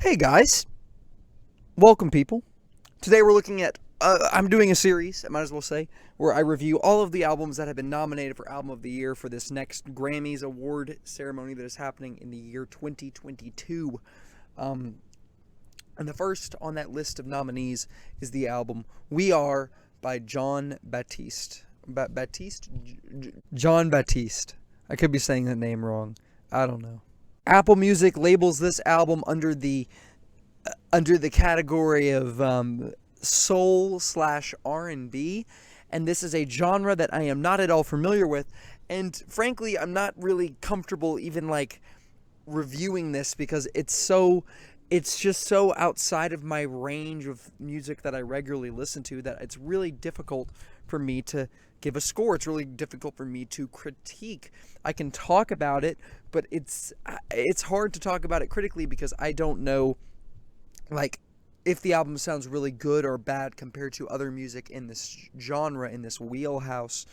Hey guys, welcome people. Today we're looking at, I'm doing a series, I might as well say, where I review all of the albums that have been nominated for Album of the Year for this next Grammys award ceremony that is happening in the year 2022. And the first on that list of nominees is the album We Are by Jon Batiste. Jon Batiste. I could be saying that name wrong. I don't know. Apple Music labels this album under the category of soul / R&B, and this is a genre that I am not at all familiar with, and frankly I'm not really comfortable even like reviewing this because it's just so outside of my range of music that I regularly listen to that it's really difficult for me to give a score. It's really difficult for me to critique. I can talk about it, but it's hard to talk about it critically because I don't know like if the album sounds really good or bad compared to other music in this genre, in this wheelhouse.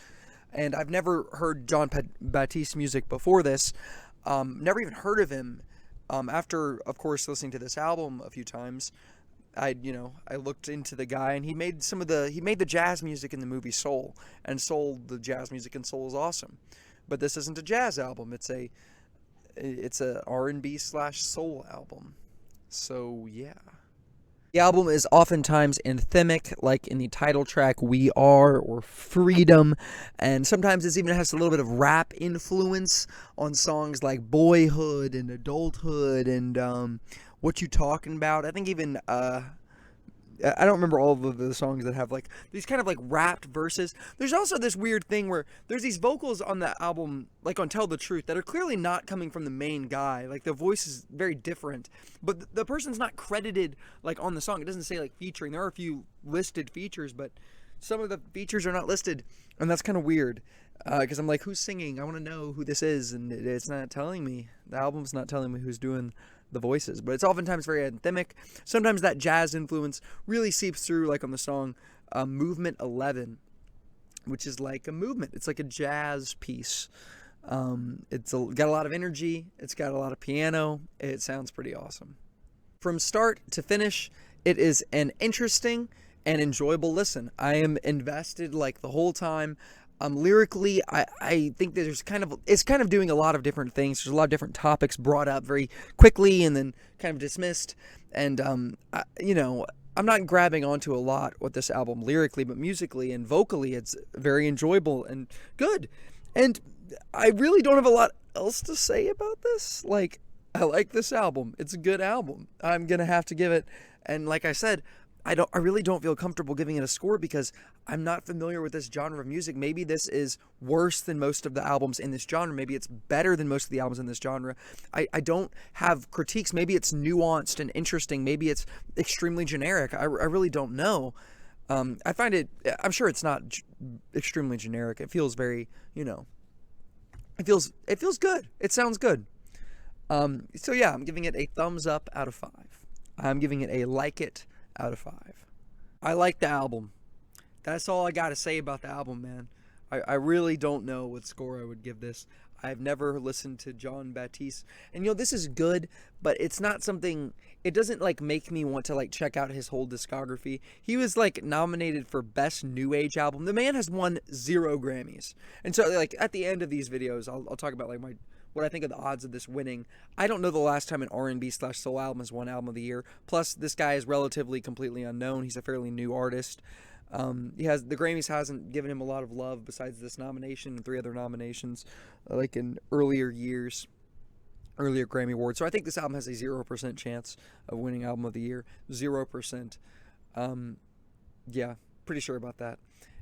And I've never heard Jon Batiste music before this. Never even heard of him. After, of course, listening to this album a few times, I looked into the guy, and he made the jazz music in the movie Soul, and Soul, the jazz music in Soul is awesome. But this isn't a jazz album. It's a R&B / soul album. So yeah. The album is oftentimes anthemic, like in the title track We Are or Freedom, and sometimes it even has a little bit of rap influence on songs like Boyhood and Adulthood and What You Talking About. I think even I don't remember all of the songs that have like these kind of like rapped verses. There's also this weird thing where there's these vocals on the album, like on Tell the Truth, that are clearly not coming from the main guy. Like the voice is very different, but the person's not credited like on the song. It doesn't say like featuring. There are a few listed features, but some of the features are not listed, and that's kind of weird. Because I'm like, who's singing? I want to know who this is, and it's not telling me. The album's not telling me who's doing the voices, but it's oftentimes very anthemic. Sometimes that jazz influence really seeps through, like on the song Movement 11, which is like a movement. It's like a jazz piece. It's got a lot of energy. It's got a lot of piano. It sounds pretty awesome. From start to finish, it is an interesting and enjoyable listen. I am invested like the whole time. Lyrically, I think that it's kind of doing a lot of different things. There's a lot of different topics brought up very quickly and then kind of dismissed. And, I'm not grabbing onto a lot with this album lyrically, but musically and vocally, it's very enjoyable and good. And I really don't have a lot else to say about this. Like, I like this album. It's a good album. I'm going to have to give it. And like I said, I really don't feel comfortable giving it a score because I'm not familiar with this genre of music. Maybe this is worse than most of the albums in this genre. Maybe it's better than most of the albums in this genre. I don't have critiques. Maybe it's nuanced and interesting. Maybe it's extremely generic. I really don't know. I'm sure it's not extremely generic. It feels very, it feels good. It sounds good. So yeah, I'm giving it a thumbs up out of 5. I'm giving it a like it out of 5. I like the album. That's all I got to say about the album, man. I really don't know what score I would give this. I've never listened to Jon Batiste. And this is good, but it's not something, it doesn't like make me want to like check out his whole discography. He was like nominated for Best New Age Album. The man has won 0 Grammys. And so like at the end of these videos, I'll talk about like what I think of the odds of this winning. I don't know the last time an R&B / soul album has won Album of the Year. Plus, this guy is relatively completely unknown. He's a fairly new artist. The Grammys hasn't given him a lot of love besides this nomination and 3 other nominations, like in earlier Grammy Awards. So I think this album has a 0% chance of winning Album of the Year. 0%. Yeah, pretty sure about that.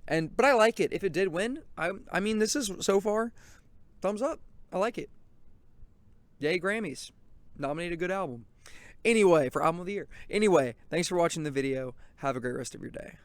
But I like it. If it did win, I mean, this is so far thumbs up. I like it. Yay, Grammys. Nominate a good album. Anyway, for Album of the Year. Anyway, thanks for watching the video. Have a great rest of your day.